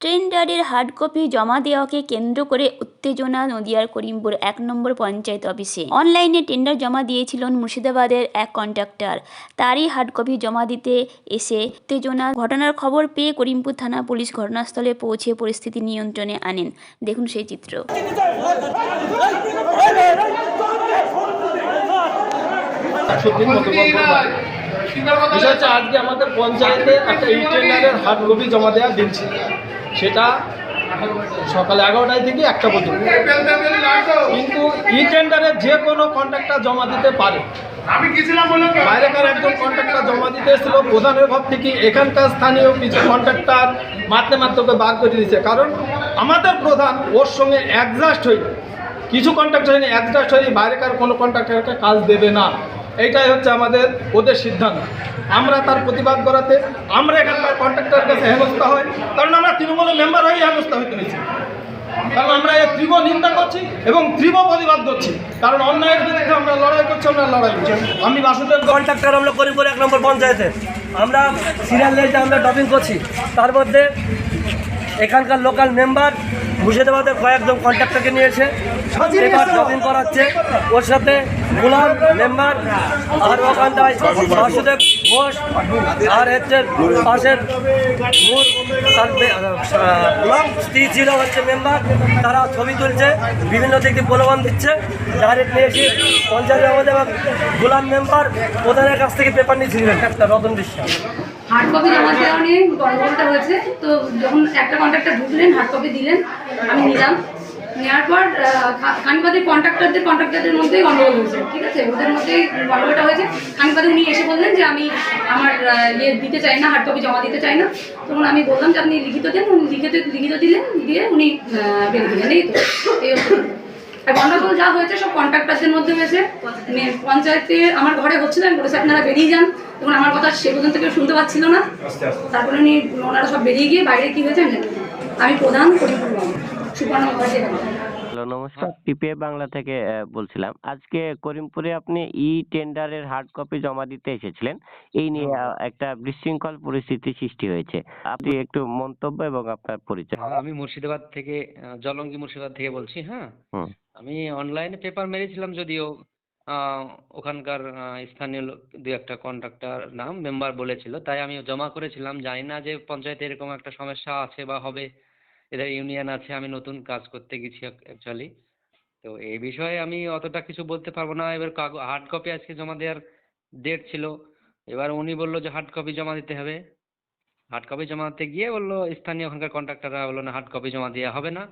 টেন্ডারের hard copy জমা দেওয়াকে কেন্দ্র করে উত্তেজনা নদিয়ার করিমপুর ১ নম্বর পঞ্চায়েত অফিসে। অনলাইনে টেন্ডার জমা দিয়েছিলেন মুর্শিদাবাদের এক কন্ট্রাক্টর। তারই হার্ড কপি জমা দিতে এসে উত্তেজনা। ঘটনার খবর পেয়ে করিমপুর থানা পুলিশ ঘটনাস্থলে পৌঁছে পরিস্থিতি নিয়ন্ত্রণে আনেন। দেখুন সেই চিত্র। আজকে আমাদের পঞ্চায়েতে একটা ই টেন্ডারের হার্ড কপি জমা দেওয়ার দিন ছিল। সেটা সকাল 11টায় থেকে 1টা পর্যন্ত। কিন্তু ই টেন্ডারে যে কোনো কন্ট্রাক্টর জমা দিতে পারে। বাইরেকার একজন কন্ট্রাক্টর জমা দিতে এসেছিল, প্রধানের ভাব থেকে এখানকার স্থানীয় কিছু কন্ট্রাক্টর মারতে ওকে বার করে দিয়েছে। কারণ আমাদের প্রধান ওর সঙ্গে অ্যাডজাস্ট হয়ে, কিছু কন্ট্রাক্টর হয়নি, অ্যাডজাস্ট হয়ে বাইরেকার কোনো কন্ট্রাক্টরকে কাজ দেবে না। এইটাই হচ্ছে আমাদের ওদের সিদ্ধান্ত। আমরা তার প্রতিবাদ করাতে আমরা এখানকার কন্ট্রাক্টরের কাছে হেনস্থা হই, কারণ আমরা তৃণমূলের মেম্বার হয়ে হেনস্থা হইতে হয়েছি। কারণ আমরা এর তীব্র নিন্দা করছি এবং তীব্র প্রতিবাদ করছি, কারণ অন্যায়ের বিরুদ্ধে আমরা লড়াই করছি। আমি বাসুদেব কন্ট্রাক্টর, আমরা করিমপুর 1 নম্বর পঞ্চায়েতে আমরা সিরিয়াল লাইটে আমরা ড্রপিং করছি। তার মধ্যে এখানকার লোকাল মেম্বার মুর্শিদাবাদের কয়েকজন কন্ট্রাক্টরকে নিয়েছে, পেপার ড্রপিং করাচ্ছে। ওর সাথে গোলাম মেম্বার আর ওখানটায় বাসুদেব ঘোষ আর হচ্ছে পাশের গোলাম স্ত্রী ছিল হচ্ছে মেম্বার। তারা ছবি তুলছে, বিভিন্ন দিক দিয়ে প্রলোভন দিচ্ছে। ডাইরেক্ট নিয়েছি পঞ্চায়েতের মধ্যে এবং গোলাম মেম্বার প্রধানের কাছ থেকে পেপার নিয়েছিলেন একটা রতন বিশ্বাস। হার্ড কপি জমা দেওয়া নিয়ে গন্ডগোলটা হয়েছে। তো যখন একটা কন্ট্রাক্টর ঢুকলেন, হার্ড কপি দিলেন, আমি নিলাম। নেওয়ার পর খানিবাদে কন্ট্রাক্টরদের মধ্যেই গন্ডগোল হয়েছে। ঠিক আছে, ওদের মধ্যেই গন্ডগোলটা হয়েছে। খানিবাদে উনি এসে বললেন যে আমি আমার দিতে চাই না, হার্ড কপি জমা দিতে চাই না। তখন আমি বললাম যে আপনি লিখিত দেন। উনি লিখিত দিলেন, দিয়ে উনি বেরিয়ে দিলেন। এই তো এই হচ্ছে। আর গন্ডগোল যা হয়েছে সব কন্ট্রাক্টরদের মধ্যে হয়েছে। পঞ্চায়েতে আমার ঘরে হচ্ছিল, আমি বলেছি আপনারা বেরিয়ে যান। তখন আমার কথা সে পর্যন্ত কেউ শুনতে পাচ্ছিল না। তারপরে ওনারা সব বেরিয়ে গিয়ে বাইরে কি হয়েছে আমি প্রধান করিমপুর সুপর্ণা মুখার্জি। হ্যালো, নমস্কার। পিপিএ বাংলা থেকে বলছিলাম। আজকে করিমপুরে আপনি ই টেন্ডারের হার্ড কপি জমা দিতে এসেছিলেন। এই নিয়ে একটা বিশৃঙ্খল পরিস্থিতি সৃষ্টি হয়েছে। আপনি একটু মন্তব্য এবং আপনার পরিচয়। আমি মুর্শিদাবাদ থেকে, জলঙ্গি মুর্শিদাবাদ থেকে বলছি। হ্যাঁ, আমি অনলাইনে পেপার মেরেছিলাম, যদিও ওখানকার স্থানীয় দু একটা কন্ট্রাক্টর নাম মেম্বার বলেছিল, তাই আমি জমা করেছিলাম। জানি না যে পঞ্চায়েতে এরকম একটা সমস্যা আছে বা হবে, এদের ইউনিয়ন আছে। আমি নতুন কাজ করতে গেছি অ্যাকচুয়ালি। তো এই বিষয়ে আমি অতটা কিছু বলতে পারবো না। এবার হার্ড কপি আজকে জমা দেওয়ার ডেট ছিল। এবার উনি বললো যে হার্ড কপি জমা দিতে হবে। হার্ড কপি জমা দিতে গিয়ে বললো, স্থানীয় ওখানকার কন্ট্রাক্টররা বললো না, হার্ড কপি জমা দেওয়া হবে না,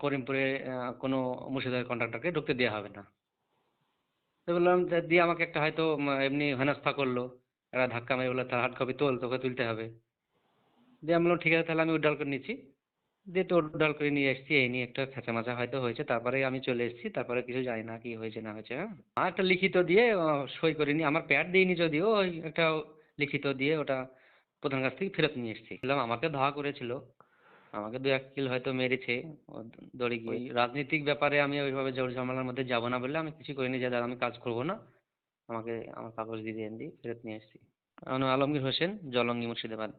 করিমপুরে কোনো মুর্শিদাবাদের কন্ট্রাক্টরকে ঢুকতে দেওয়া হবে না। তো বললাম, দিয়ে আমাকে একটা হয়তো এমনি হেনস্থা করলো, একটা ধাক্কা মেরে বললো তার হার্ড কপি তোকে তুলতে হবে। দিয়ে আমি বললাম ঠিক আছে, তাহলে আমি উড্ডাল করে নিচ্ছি। দিয়ে তো উড্ডাল করে নিয়ে এসেছি। এই নিয়ে একটা খেঁচামাচা হয়তো হয়েছে, তারপরে আমি চলে এসেছি। তারপরে কিছু জানি না কি হয়েছে না হয়েছে। হ্যাঁ, আর একটা লিখিত দিয়ে সই করিনি, আমার প্যাড দিইনি, যদিও ওই একটা লিখিত দিয়ে ওটা প্রধানের কাছ থেকে ফেরত নিয়ে এসেছি। বললাম আমাকে ধাওয়া করেছিল, আমাকে 2-1 কিল হয়তো মেরেছে দড়ি গিয়ে। রাজনৈতিক ব্যাপারে আমি ওইভাবে জোর ঝামেলার মধ্যে যাবো না বলে আমি কিছু করিনি, যে দাদা আমি কাজ করবো না, আমাকে আমার কাগজ দিয়ে ফেরত নিয়ে এসেছি। আমার নাম আলমগীর হোসেন, জলঙ্গি মুর্শিদাবাদ।